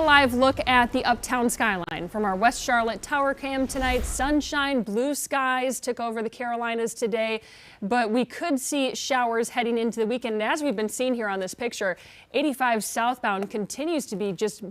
a live look at the uptown skyline from our West Charlotte tower cam tonight. Sunshine, blue skies took over the Carolinas today, but we could see showers heading into the weekend. And as we've been seeing here on this picture, 85 southbound continues to be just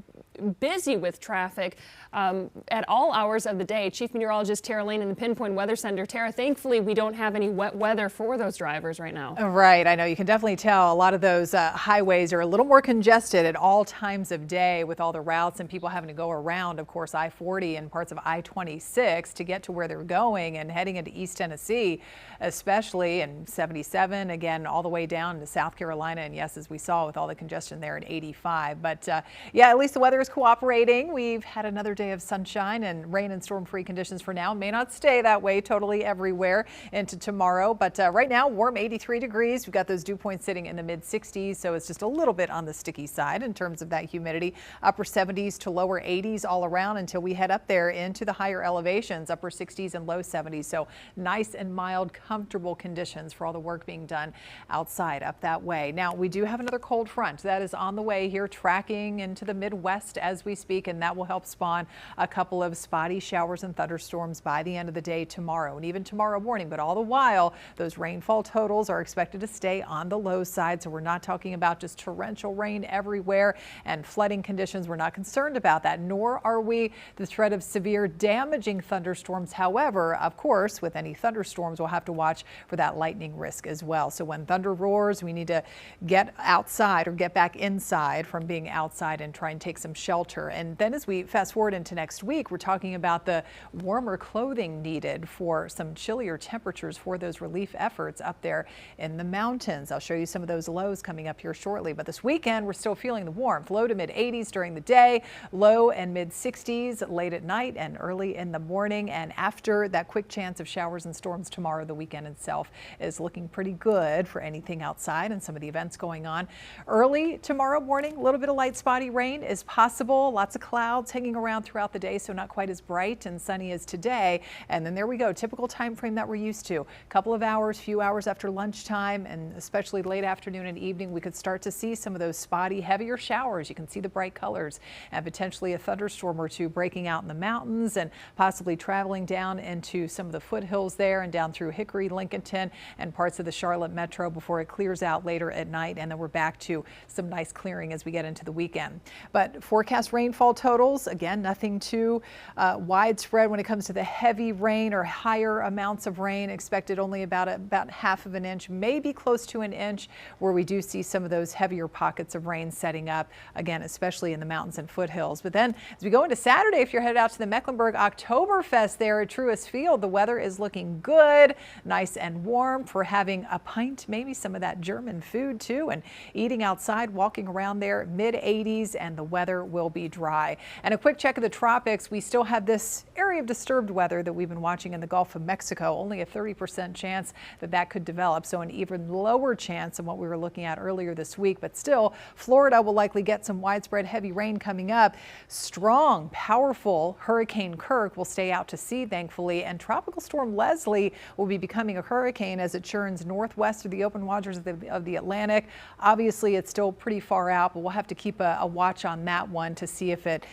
busy with traffic at all hours of the day. Chief Meteorologist Tara Lane in the Pinpoint Weather Center. Tara, thankfully we don't have any wet weather for those drivers right now. Right, I know you can definitely tell a lot of those highways are a little more congested at all times of day with all the routes and people having to go around, of course, I-40 and parts of I-26 to get to where they're going and heading into East Tennessee, especially, and 77 again all the way down to South Carolina, and yes, as we saw with all the congestion there at 85. But yeah, at least the weather is cooperating. We've had another day of sunshine and rain and storm-free conditions for now. May not stay that way totally everywhere into tomorrow, but right now warm 83 degrees. We've got those dew points sitting in the mid 60s, so it's just a little bit on the sticky side in terms of that humidity. Upper 70s to lower 80s all around until we head up there into the higher elevations, upper 60s and low 70s. So nice and mild, comfortable conditions for all the work being done outside up that way. Now we do have another cold front that is on the way here, tracking into the Midwest as we speak, and that will help spawn a couple of spotty showers and thunderstorms by the end of the day tomorrow and even tomorrow morning. But all the while, those rainfall totals are expected to stay on the low side. So we're not talking about just torrential rain everywhere and flooding conditions. We're not concerned about that, nor are we the threat of severe damaging thunderstorms. However, of course, with any thunderstorms, we'll have to watch for that lightning risk as well. So when thunder roars, we need to get outside or get back inside from being outside and try and take some shelter. And then as we fast forward into next week, we're talking about the warmer clothing needed for some chillier temperatures for those relief efforts up there in the mountains. I'll show you some of those lows coming up here shortly. But this weekend, we're still feeling the warmth. Low to mid 80s during the day, low and mid 60s late at night and early in the morning. And after that quick chance of showers and storms tomorrow, the weekend itself is looking pretty good for anything outside and some of the events going on. Early tomorrow morning, a little bit of light spotty rain is possible. Lots of clouds hanging around throughout the day, so not quite as bright and sunny as today. And then there we go, typical time frame that we're used to. A couple of hours, few hours after lunchtime, and especially late afternoon and evening, we could start to see some of those spotty, heavier showers. You can see the bright colors and potentially a thunderstorm or two breaking out in the mountains and possibly traveling down into some of the foothills there and down through Hickory, Lincolnton, and parts of the Charlotte metro before it clears out later at night. And then we're back to some nice clearing as we get into the weekend. But forecast rainfall totals, again, nothing too widespread when it comes to the heavy rain or higher amounts of rain. Expected only about half of an inch, maybe close to an inch, where we do see some of those heavier pockets of rain setting up, again, especially in the mountains and foothills. But then as we go into Saturday, if you're headed out to the Mecklenburg Oktoberfest there at Truist Field, the weather is looking good, nice and warm for having a pint, maybe some of that German food too, and eating outside, walking around there, mid 80s, and the weather will be dry. And a quick check of the tropics, we still have this area of disturbed weather that we've been watching in the Gulf of Mexico, only a 30% chance that that could develop, so an even lower chance than what we were looking at earlier this week. But still, Florida will likely get some widespread heavy rain coming up. Strong, powerful Hurricane Kirk will stay out to sea, thankfully, and Tropical Storm Leslie will be becoming a hurricane as it churns northwest of the open waters of the Atlantic. Obviously, it's still pretty far out, but we'll have to keep a watch on that one to see if it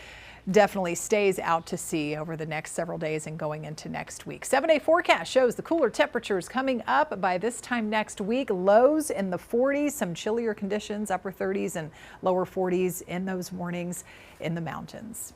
definitely stays out to sea over the next several days and going into next week. 7-day forecast shows the cooler temperatures coming up by this time next week. Lows in the 40s, some chillier conditions, upper 30s and lower 40s in those mornings in the mountains.